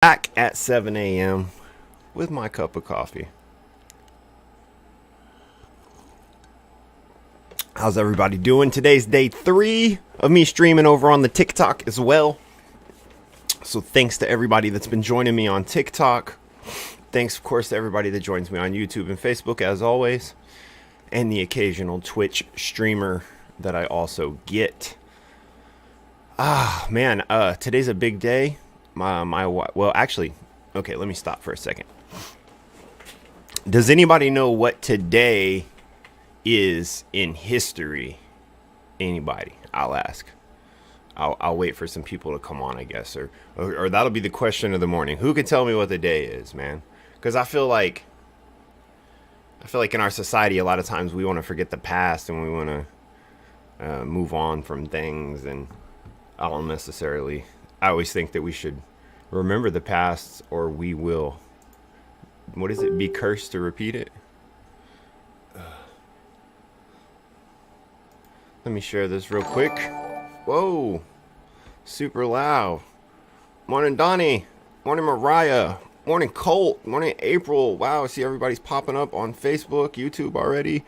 Back at 7 a.m. with my cup of coffee. How's everybody doing? Today's day 3 of me streaming over on the TikTok as well. So thanks to everybody that's been joining me on TikTok. Thanks, of course, to everybody that joins me on YouTube and Facebook, as always. And the occasional Twitch streamer that I also get. Man, today's a big day. Well, actually, okay, let me stop for a second. Does anybody know what today is in history? Anybody? I'll ask. I'll wait for some people to come on, I guess, or that'll be the question of the morning. Who can tell me what the day is, man? Because I feel like in our society, a lot of times we want to forget the past and we want to move on from things, and I don't necessarily. I always think that we should remember the past, or we will. What is it? Be cursed to repeat it. Let me share this real quick. Whoa, super loud. Morning, Donnie. Morning, Mariah. Morning, Colt. Morning, April. Wow, I see everybody's popping up on Facebook, YouTube already.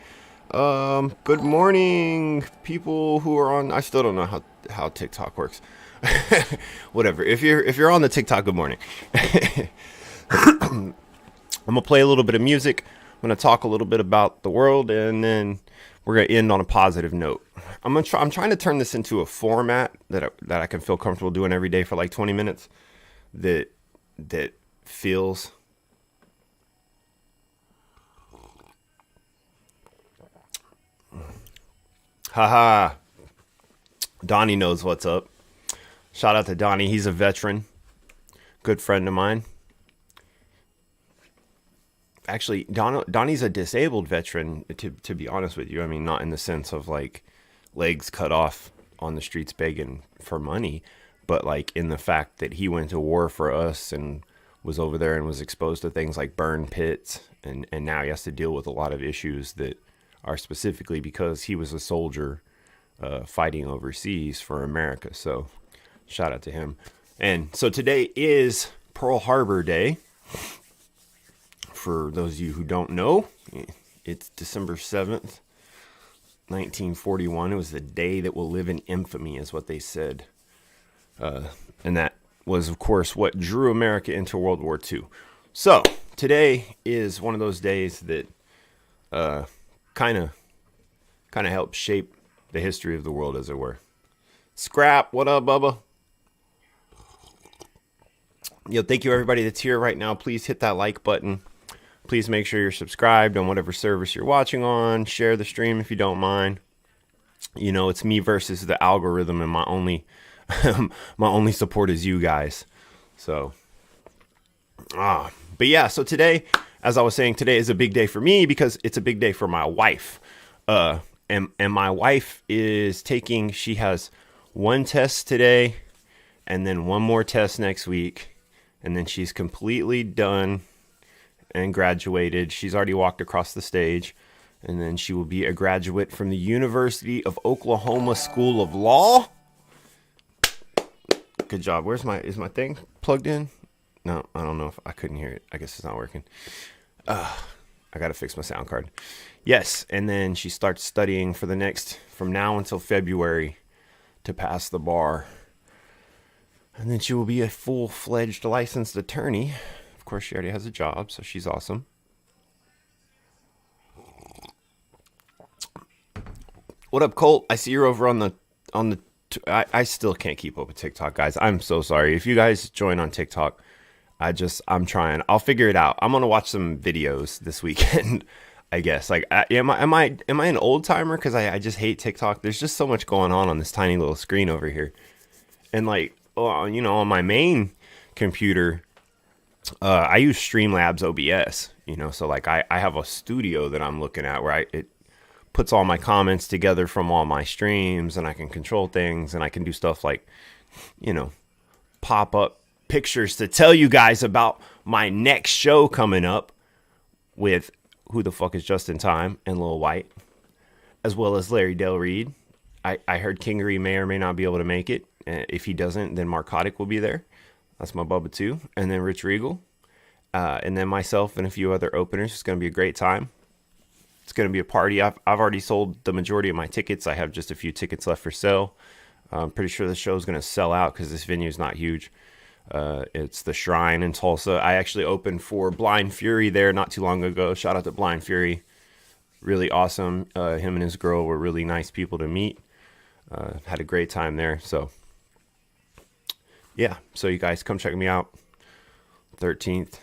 Good morning, people who are on. I still don't know how TikTok works. Whatever. If you're on the TikTok, good morning. I'm gonna play a little bit of music. I'm gonna talk a little bit about the world, and then we're gonna end on a positive note. I'm trying to turn this into a format that I can feel comfortable doing every day for like 20 minutes. That feels. Haha. Donnie knows what's up. Shout out to Donnie. He's a veteran. Good friend of mine. Actually, Donnie's a disabled veteran, to be honest with you. I mean, not in the sense of like legs cut off on the streets begging for money, but like in the fact that he went to war for us and was over there and was exposed to things like burn pits. And now he has to deal with a lot of issues that are specifically because he was a soldier fighting overseas for America. So shout out to him. And so today is Pearl Harbor Day. For those of you who don't know, it's December 7th, 1941. It was the day that will live in infamy, is what they said. And that was, of course, what drew America into World War II. So today is one of those days that kind of helped shape the history of the world, as it were. Scrap, what up, Bubba? Yo, thank you everybody that's here right now. Please hit that like button. Please make sure you're subscribed on whatever service you're watching on. Share the stream if you don't mind. You know, it's me versus the algorithm, and my only my only support is you guys. So but yeah, so today, as I was saying, today is a big day for me because it's a big day for my wife. And my wife is she has one test today and then one more test next week. And then she's completely done and graduated. She's already walked across the stage. And then she will be a graduate from the University of Oklahoma School of Law. Good job. Is my thing plugged in? No, I don't know if I couldn't hear it. I guess it's not working. I got to fix my sound card. Yes. And then she starts studying from now until February to pass the bar. And then she will be a full-fledged licensed attorney. Of course, she already has a job, so she's awesome. What up, Colt? I see you're over on the. I still can't keep up with TikTok, guys. I'm so sorry. If you guys join on TikTok, I'm trying. I'll figure it out. I'm gonna watch some videos this weekend. I guess. Like, am I an old timer? Because I just hate TikTok. There's just so much going on this tiny little screen over here, and like. You know, on my main computer, I use Streamlabs OBS, you know, so like I have a studio that I'm looking at where it puts all my comments together from all my streams, and I can control things, and I can do stuff like, you know, pop up pictures to tell you guys about my next show coming up with Who the Fuck is Just in Time and Lil White, as well as Larry Del Reed. I heard Kingery may or may not be able to make it. If he doesn't, then Marcotic will be there. That's my Bubba 2. And then Rich Regal. And then myself and a few other openers. It's going to be a great time. It's going to be a party. I've already sold the majority of my tickets. I have just a few tickets left for sale. I'm pretty sure the show is going to sell out because this venue is not huge. It's the Shrine in Tulsa. I actually opened for Blind Fury there not too long ago. Shout out to Blind Fury. Really awesome. Him and his girl were really nice people to meet. Had a great time there. So, yeah. So you guys come check me out. 13th.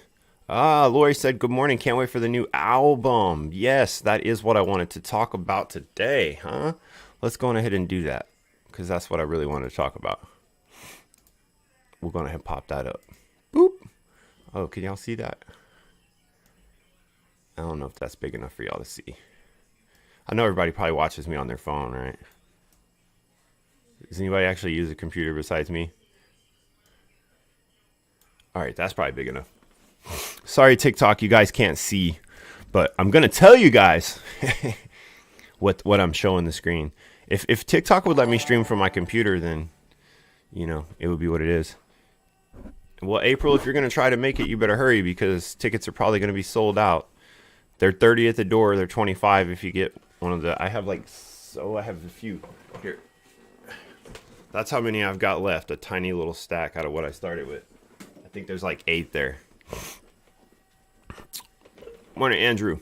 Lori said, good morning. Can't wait for the new album. Yes, that is what I wanted to talk about today, huh? Let's go on ahead and do that because that's what I really wanted to talk about. We're going to have pop that up. Boop. Oh, can y'all see that? I don't know if that's big enough for y'all to see. I know everybody probably watches me on their phone, right? Does anybody actually use a computer besides me? All right, that's probably big enough. Sorry, TikTok, you guys can't see, but I'm going to tell you guys what I'm showing the screen. If TikTok would let me stream from my computer, then, you know, it would be what it is. Well, April, if you're going to try to make it, you better hurry because tickets are probably going to be sold out. They're 30 at the door. They're 25 if you get one of the... I have a few. Here. That's how many I've got left. A tiny little stack out of what I started with. I think there's like 8 there. Morning, Andrew.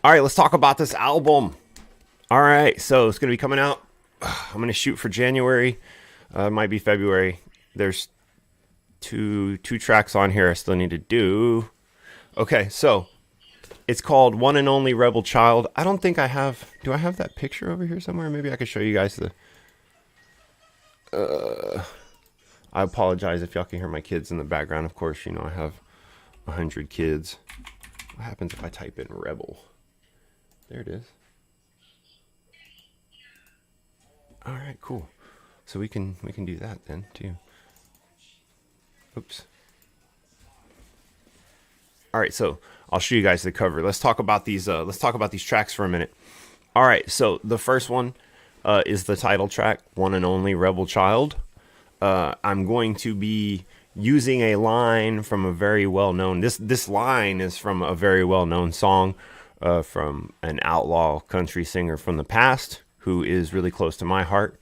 All right, let's talk about this album. All right, so it's going to be coming out. I'm going to shoot for January. It might be February. There's two tracks on here I still need to do. Okay, so it's called One and Only Rebel Child. I don't think I have... Do I have that picture over here somewhere? Maybe I could show you guys the... I apologize if y'all can hear my kids in the background. Of course, you know, I have 100 kids. What happens if I type in Rebel? There it is. All right, cool. So we can do that then too. Oops. All right, so I'll show you guys the cover. Let's talk about these. Let's talk about these tracks for a minute. All right, so the first one is the title track, "One and Only Rebel Child." I'm going to be using a line from a very well-known. This line is from a very well-known song from an outlaw country singer from the past who is really close to my heart.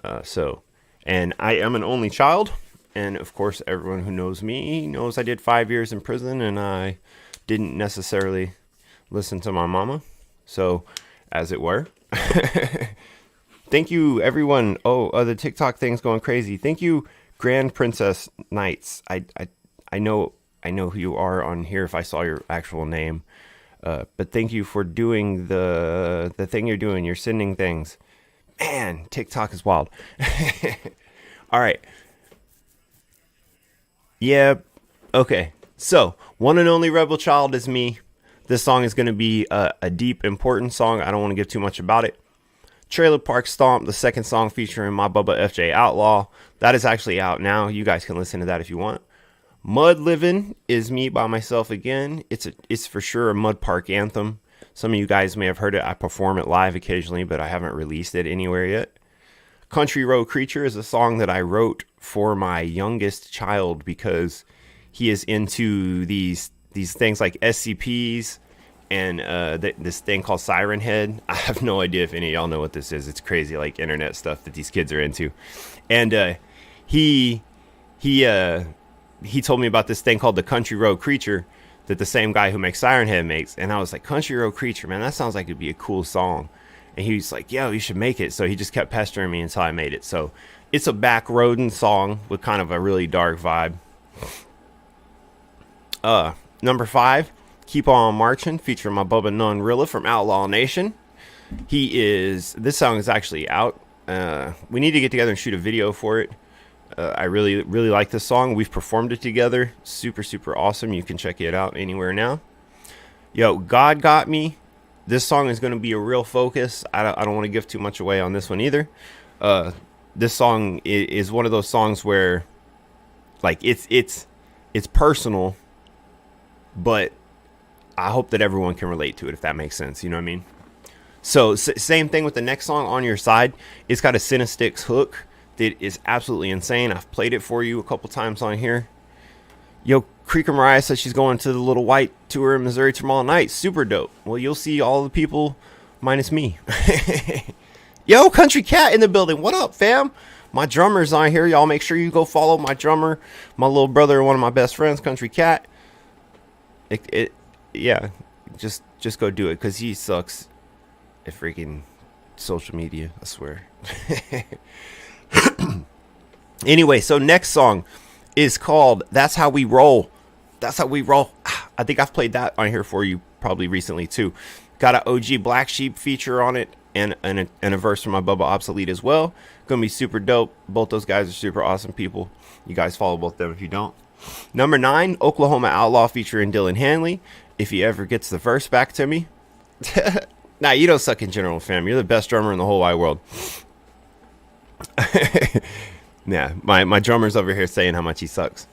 And I am an only child. And of course, everyone who knows me knows I did 5 years in prison and I didn't necessarily listen to my mama. So, as it were. Thank you, everyone. Oh, the TikTok thing's going crazy. Thank you, Grand Princess Knights. I know who you are on here if I saw your actual name. But thank you for doing the thing you're doing. You're sending things. Man, TikTok is wild. All right. Yeah. Okay. So, One and Only Rebel Child is me. This song is going to be a deep, important song. I don't want to give too much about it. Trailer Park Stomp, the second song featuring my Bubba FJ Outlaw. That is actually out now. You guys can listen to that if you want. Mud Livin' is me by myself again. It's for sure a Mud Park anthem. Some of you guys may have heard it. I perform it live occasionally, but I haven't released it anywhere yet. Country Road Creature is a song that I wrote for my youngest child because he is into these things like SCPs and this thing called Siren Head. I have no idea if any of y'all know what this is. It's crazy, like internet stuff that these kids are into. And he told me about this thing called the Country Road Creature that the same guy who makes Siren Head makes. And I was like, Country Road Creature, man, that sounds like it'd be a cool song. And he was like, yo, you should make it. So he just kept pestering me until I made it. So it's a backroading song with kind of a really dark vibe. Number 5, Keep On Marching, featuring my Bubba Nunrilla from Outlaw Nation. This song is actually out. We need to get together and shoot a video for it. I really, really like this song. We've performed it together. Super, super awesome. You can check it out anywhere now. Yo, God Got Me. This song is going to be a real focus. I don't want to give too much away on this one either. This song is one of those songs where, like, it's personal, but I hope that everyone can relate to it, if that makes sense. You know what I mean? So, same thing with the next song, On Your Side. It's got a Cinestics hook It is absolutely insane. I've played it for you a couple times on here. Yo, Creeker Mariah says she's going to the Little White tour in Missouri tomorrow night. Super dope. Well, you'll see all the people minus me. Yo, Country Cat in the building. What up, fam? My drummer's on here. Y'all make sure you go follow my drummer, my little brother, one of my best friends, Country Cat. Yeah, just go do it, because he sucks at freaking social media, I swear. Anyway, so next song is called That's How We Roll. That's How We Roll. I think I've played that on here for you probably recently too. Got an OG Black Sheep feature on it, and a verse from my Bubba Obsolete as well. Gonna be super dope. Both those guys are super awesome people. You guys follow both them if you don't. Number 9, Oklahoma Outlaw featuring Dylan Hanley. If he ever gets the verse back to me. Nah, you don't suck in general, fam. You're the best drummer in the whole wide world. Yeah, my drummer's over here saying how much he sucks.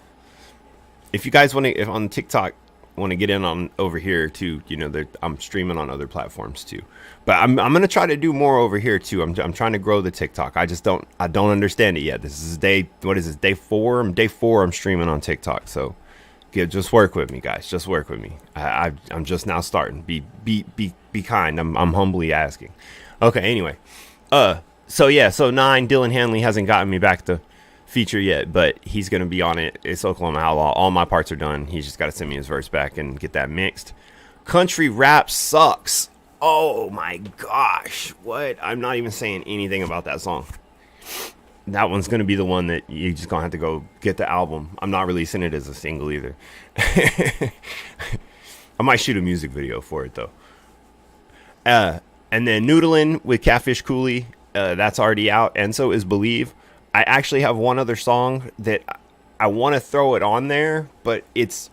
If you guys want to, if on TikTok want to get in on over here too, you know, I'm streaming on other platforms too. But I'm gonna try to do more over here too. I'm trying to grow the TikTok. I don't understand it yet. This is day 4? Day 4. I'm streaming on TikTok. So just work with me, guys. Just work with me. I'm just now starting. Be kind. I'm humbly asking. Okay. Anyway, so 9, Dylan Hanley hasn't gotten me back the feature yet, but he's gonna be on it. It's Oklahoma Outlaw. All my parts are done. He's just got to send me his verse back and get that mixed. Country rap sucks. Oh my gosh, what? I'm not even saying anything about that song. That one's gonna be the one that you just gonna have to go get the album. I'm not releasing it as a single either. I might shoot a music video for it though. And then Noodlin' with Catfish Cooley, that's already out, and so is Believe. I actually have one other song that I want to throw it on there, but it's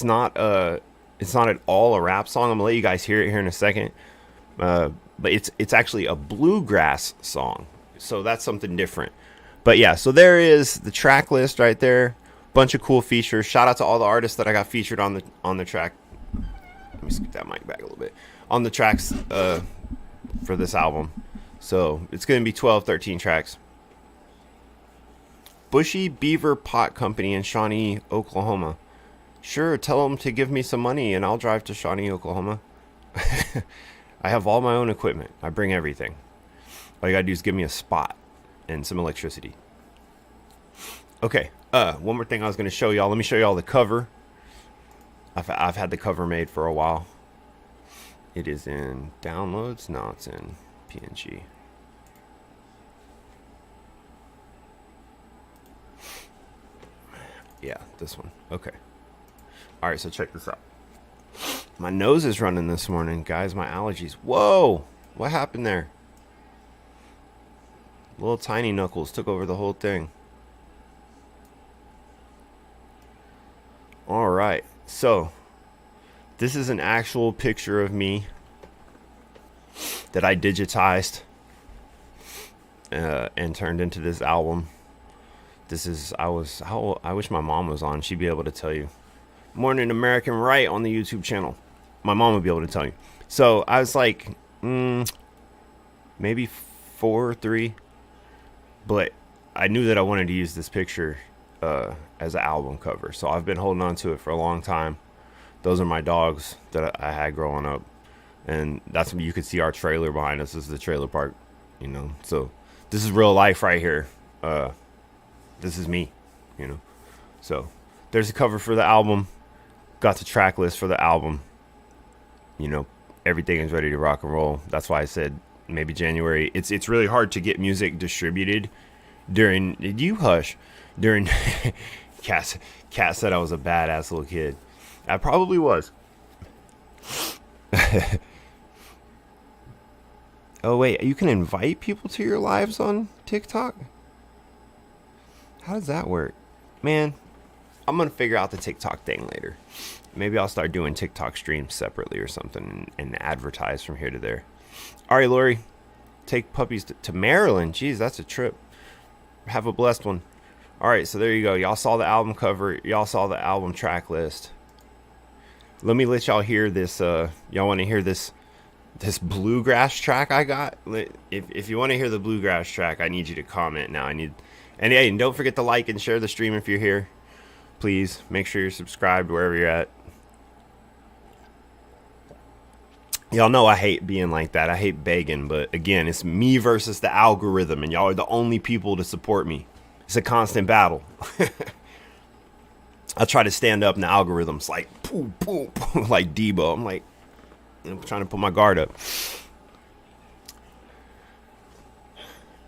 not at all a rap song. I'm gonna let you guys hear it here in a second. But it's actually a bluegrass song, so that's something different. But yeah, so there is the track list right there. Bunch of cool features. Shout out to all the artists that I got featured on the track. Let me scoot that mic back a little bit. On the tracks for this album. So it's going to be 13 tracks. Bushy Beaver Pot Company in Shawnee, Oklahoma. Sure, tell them to give me some money and I'll drive to Shawnee, Oklahoma. I have all my own equipment. I bring everything. All you gotta do is give me a spot and some electricity. Okay, one more thing I was gonna show y'all. Let me show y'all the cover. I've had the cover made for a while. It is in downloads. No, it's in PNG. Yeah, this one. Okay. All right, so check this out. My nose is running this morning, guys. My allergies. Whoa! What happened there? Little tiny knuckles took over the whole thing. All right. So, this is an actual picture of me that I digitized and turned into this album. This is, I wish my mom was on. She'd be able to tell you. Morning American Right on the YouTube channel. My mom would be able to tell you. So I was like, maybe 4 or 3. But I knew that I wanted to use this picture as an album cover. So I've been holding on to it for a long time. Those are my dogs that I had growing up. And that's when you could see our trailer behind us. This is the trailer park, you know. So this is real life right here. This is me, you know. So there's a cover for the album. Got the track list for the album. You know, everything is ready to rock and roll. That's why I said maybe January. It's really hard to get music distributed during. Did you hush? During Cat said I was a badass little kid. I probably was. Oh wait, you can invite people to your lives on TikTok? How does that work? Man, I'm going to figure out the TikTok thing later. Maybe I'll start doing TikTok streams separately or something and advertise from here to there. All right, Lori, take puppies to Maryland. Jeez, that's a trip. Have a blessed one. All right, so there you go. Y'all saw the album cover. Y'all saw the album track list. Let me let y'all hear this. Y'all want to hear this bluegrass track I got? If you want to hear the bluegrass track, I need you to comment now. And hey, and don't forget to like and share the stream if you're here. Please make sure you're subscribed wherever you're at. Y'all know I hate being like that. I hate begging, but again, it's me versus the algorithm, and y'all are the only people to support me. It's a constant battle. I try to stand up, and the algorithm's like, poo, poo, poo, like Debo. I'm like, I'm trying to put my guard up.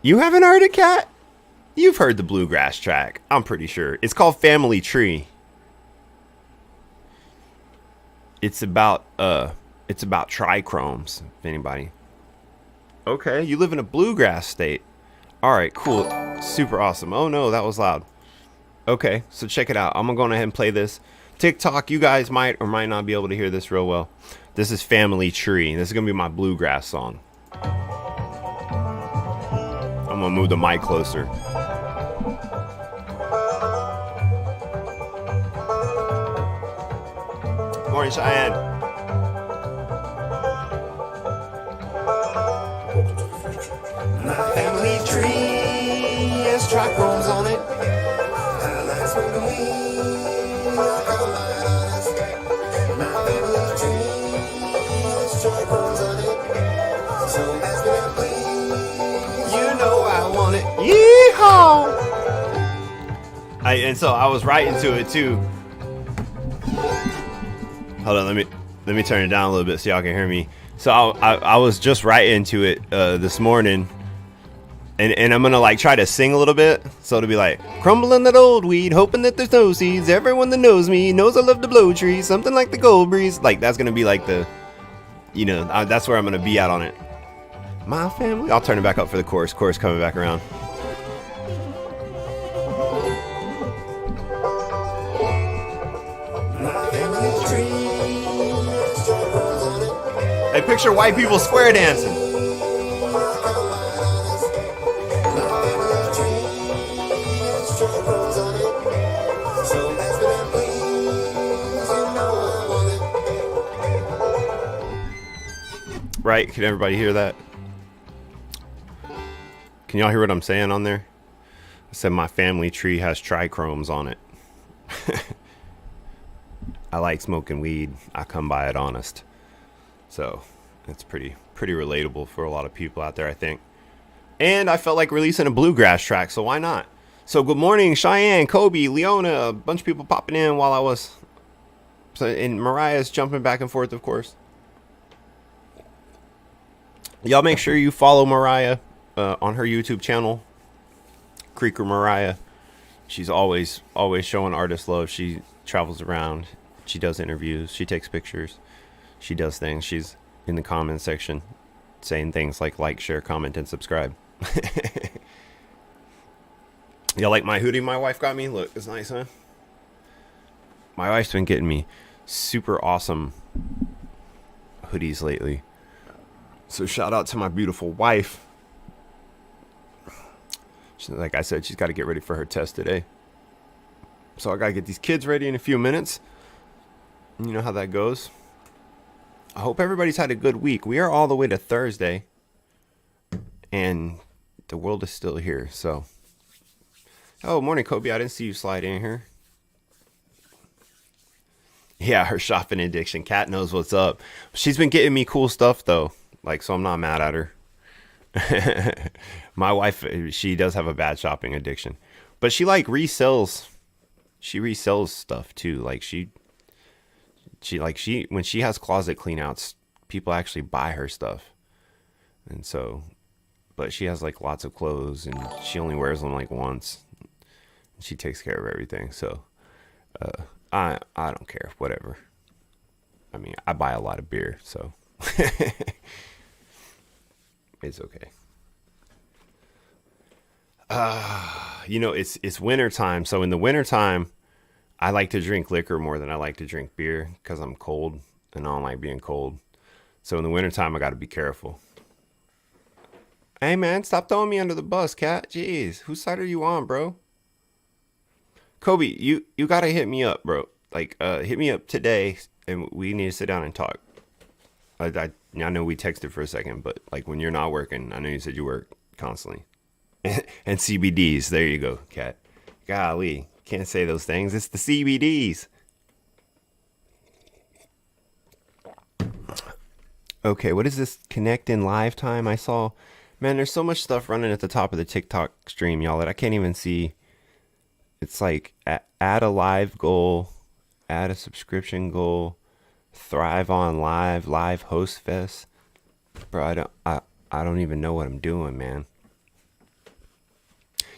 You haven't heard it, Cat? You've heard the bluegrass track, I'm pretty sure. It's called Family Tree. It's about trichromes, if anybody. Okay, you live in a bluegrass state. All right, cool. Super awesome. Oh no, that was loud. Okay, so check it out. I'm gonna go ahead and play this. TikTok, you guys might or might not be able to hear this real well. This is Family Tree. This is gonna be my bluegrass song. I'm gonna move the mic closer. Morning, Cheyenne. My family tree has trichromes on it. My family tree has trichromes on it. So ask me that, please. You know I want it. Yeehaw! And so I was right into it too. Hold on, let me turn it down a little bit so y'all can hear me. So I was just right into it this morning, and I'm gonna like try to sing a little bit. So it'll be like, crumbling that old weed, hoping that there's no seeds. Everyone that knows me knows I love to blow trees. Something like the gold breeze. Like that's gonna be like the, you know, that's where I'm gonna be at on it. My family. I'll turn it back up for the chorus. Chorus coming back around. Hey, picture white people square dancing. Right? Can everybody hear that? Can y'all hear what I'm saying on there? I said my family tree has trichromes on it. I like smoking weed. I come by it honest. So it's pretty relatable for a lot of people out there, I think. And I felt like releasing a bluegrass track, so why not? So good morning, Cheyenne, Kobe, Leona, a bunch of people popping in while I was. So, and Mariah's jumping back and forth, of course. Y'all make sure you follow Mariah on her YouTube channel, Creeker Mariah. She's always showing artist love. She travels around. She does interviews. She takes pictures. She does things. She's in the comment section saying things like, share, comment, and subscribe. Y'all like my hoodie my wife got me? Look, it's nice, huh? My wife's been getting me super awesome hoodies lately. So shout out to my beautiful wife. Like I said, she's got to get ready for her test today. So I got to get these kids ready in a few minutes. You know how that goes. I hope everybody's had a good week. We are all the way to Thursday, and the world is still here. So, oh, morning, Kobe. I didn't see you slide in here. Yeah, her shopping addiction. Kat knows what's up. She's been getting me cool stuff though. Like, so I'm not mad at her. My wife, she does have a bad shopping addiction, but she like resells. She resells stuff too. Like when she has closet cleanouts, people actually buy her stuff. And so, but she has like lots of clothes and she only wears them like once. She takes care of everything. So, I don't care, whatever. I mean, I buy a lot of beer, so it's okay. You know, it's winter time. So in the winter time, I like to drink liquor more than I like to drink beer because I'm cold and I don't like being cold. So in the wintertime, I got to be careful. Hey, man, stop throwing me under the bus, Cat. Jeez, whose side are you on, bro? Kobe, you got to hit me up, bro. Like, hit me up today and we need to sit down and talk. I know we texted for a second, but like when you're not working, I know you said you work constantly. And CBDs. There you go, Cat. Golly, can't say those things. It's the CBDs. Okay, what is this connect in live time? I saw, man, there's so much stuff running at the top of the TikTok stream, y'all, that I can't even see. It's like add a live goal, add a subscription goal, thrive on live host fest. Bro, I don't even know what I'm doing, man.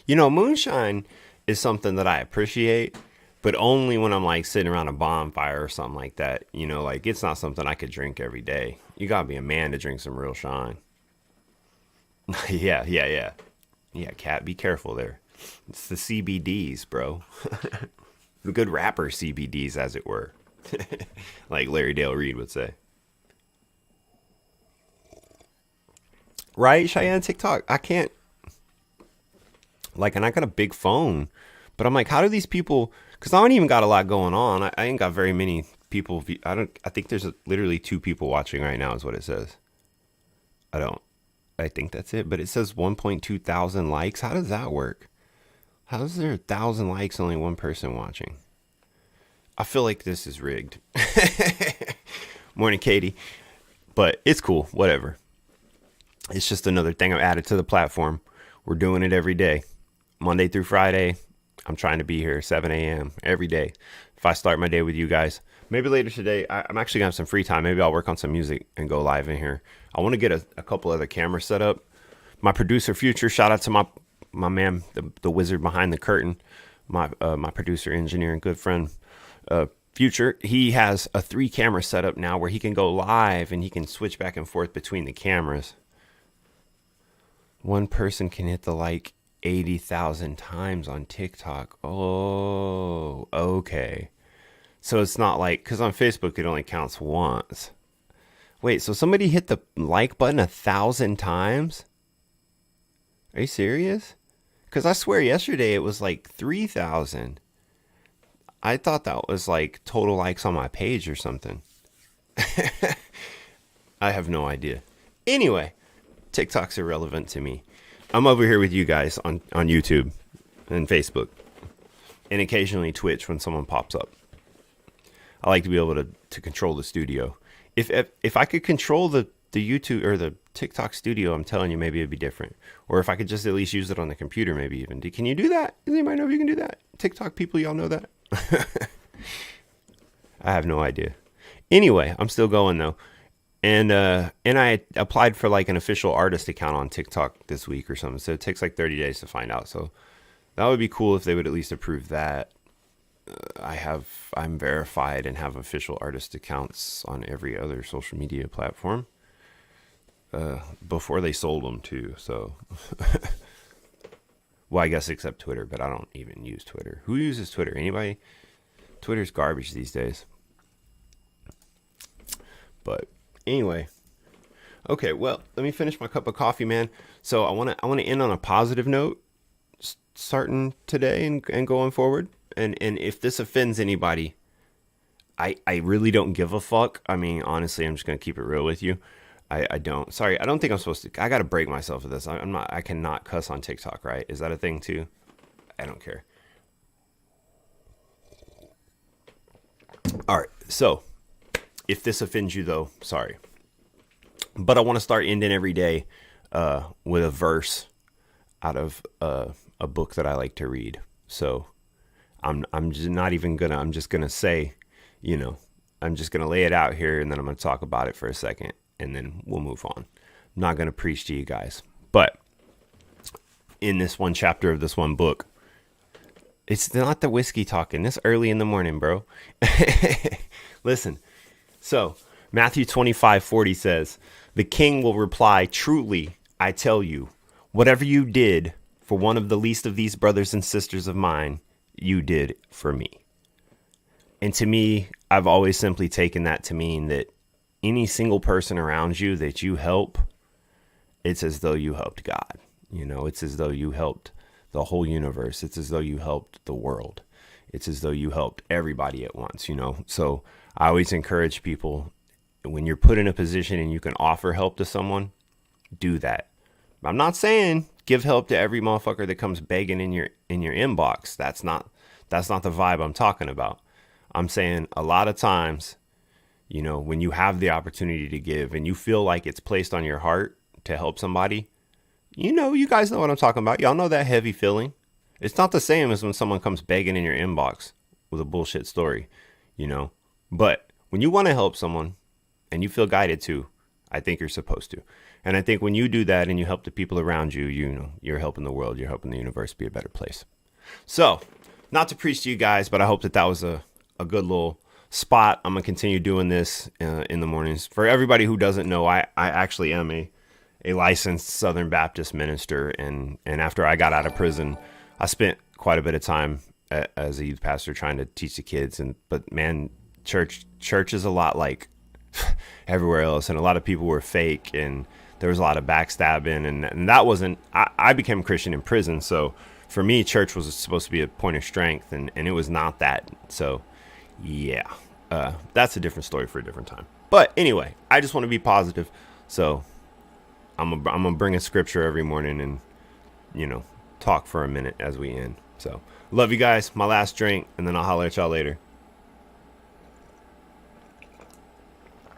You know, moonshine is something that I appreciate, but only when I'm like sitting around a bonfire or something like that. You know, like it's not something I could drink every day. You gotta be a man to drink some real shine. Yeah. Yeah, Cat, be careful there. It's the CBDs, bro. The good rapper CBDs, as it were. Like Larry Dale Reed would say. Right, Cheyenne, TikTok. I can't, like, and I got a big phone, but I'm like, how do these people, because I don't even got a lot going on. I ain't got very many people. I think there's literally 2 people watching right now is what it says. I think that's it, but it says 1.2 thousand likes. How does that work? How is there 1,000 likes, only 1 person watching? I feel like this is rigged. Morning, Katie. But it's cool. Whatever. It's just another thing I've added to the platform. We're doing it every day. Monday through Friday. I'm trying to be here 7 a.m. every day. If I start my day with you guys. Maybe later today, I'm actually going to have some free time. Maybe I'll work on some music and go live in here. I want to get a couple other cameras set up. My producer, Future, shout out to my man, the wizard behind the curtain, my producer, engineer, and good friend, Future. He has a 3 camera setup now where he can go live and he can switch back and forth between the cameras. One person can hit the like 80,000 times on TikTok. Oh, okay. So it's not like, because on Facebook it only counts once. Wait, so somebody hit the like button 1,000 times? Are you serious? Because I swear yesterday it was like 3,000. I thought that was like total likes on my page or something. I have no idea. Anyway, TikTok's irrelevant to me. I'm over here with you guys on YouTube and Facebook and occasionally Twitch when someone pops up. I like to be able to control the studio. If I could control the YouTube or the TikTok studio, I'm telling you, maybe it'd be different. Or if I could just at least use it on the computer, maybe even. Can you do that? Does anybody know if you can do that? TikTok people, y'all know that? I have no idea. Anyway, I'm still going though. And I applied for like an official artist account on TikTok this week or something. So it takes like 30 days to find out. So that would be cool if they would at least approve that. I'm verified and have official artist accounts on every other social media platform. Before they sold them too. So, well, I guess except Twitter, but I don't even use Twitter. Who uses Twitter? Anybody? Twitter's garbage these days. But anyway, okay. Well, let me finish my cup of coffee, man. So I want to end on a positive note, starting today and going forward. And if this offends anybody, I really don't give a fuck. I mean, honestly, I'm just gonna keep it real with you. I don't. Sorry, I don't think I'm supposed to. I got to break myself of this. I'm not. I cannot cuss on TikTok, right? Is that a thing too? I don't care. All right. So, if this offends you, though, sorry. But I want to start ending every day with a verse out of a book that I like to read. So, I'm just not even gonna. I'm just gonna say, I'm just gonna lay it out here, and then I'm gonna talk about it for a second. And then we'll move on. I'm not going to preach to you guys. But in this one chapter of this one book, it's not the whiskey talking. This early in the morning, bro. Listen. So, Matthew 25:40 says, "The king will reply, 'Truly, I tell you, whatever you did for one of the least of these brothers and sisters of mine, you did for me.'" And to me, I've always simply taken that to mean that any single person around you that you help, it's as though you helped God. It's as though you helped the whole universe. It's as though you helped the world. It's as though you helped everybody at once, So I always encourage people, when you're put in a position and you can offer help to someone, do that. I'm not saying give help to every motherfucker that comes begging in your inbox. That's not the vibe I'm talking about. I'm saying a lot of times, you know, when you have the opportunity to give and you feel like it's placed on your heart to help somebody, you know, you guys know what I'm talking about. Y'all know that heavy feeling. It's not the same as when someone comes begging in your inbox with a bullshit story, you know. But when you want to help someone and you feel guided to, I think you're supposed to. And I think when you do that and you help the people around you, you know, you're helping the world, you're helping the universe be a better place. So, not to preach to you guys, but I hope that was a good little spot. I'm going to continue doing this in the mornings. For everybody who doesn't know, I actually am a licensed Southern Baptist minister. And after I got out of prison, I spent quite a bit of time as a youth pastor trying to teach the kids. But man, church is a lot like everywhere else. And a lot of people were fake, and there was a lot of backstabbing. And that wasn't, I became a Christian in prison. So for me, church was supposed to be a point of strength, and it was not that. So yeah, that's a different story for a different time. But anyway, I just want to be positive. So I'm gonna bring a scripture every morning and, you know, talk for a minute as we end. So love you guys. My last drink, and then I'll holler at y'all later.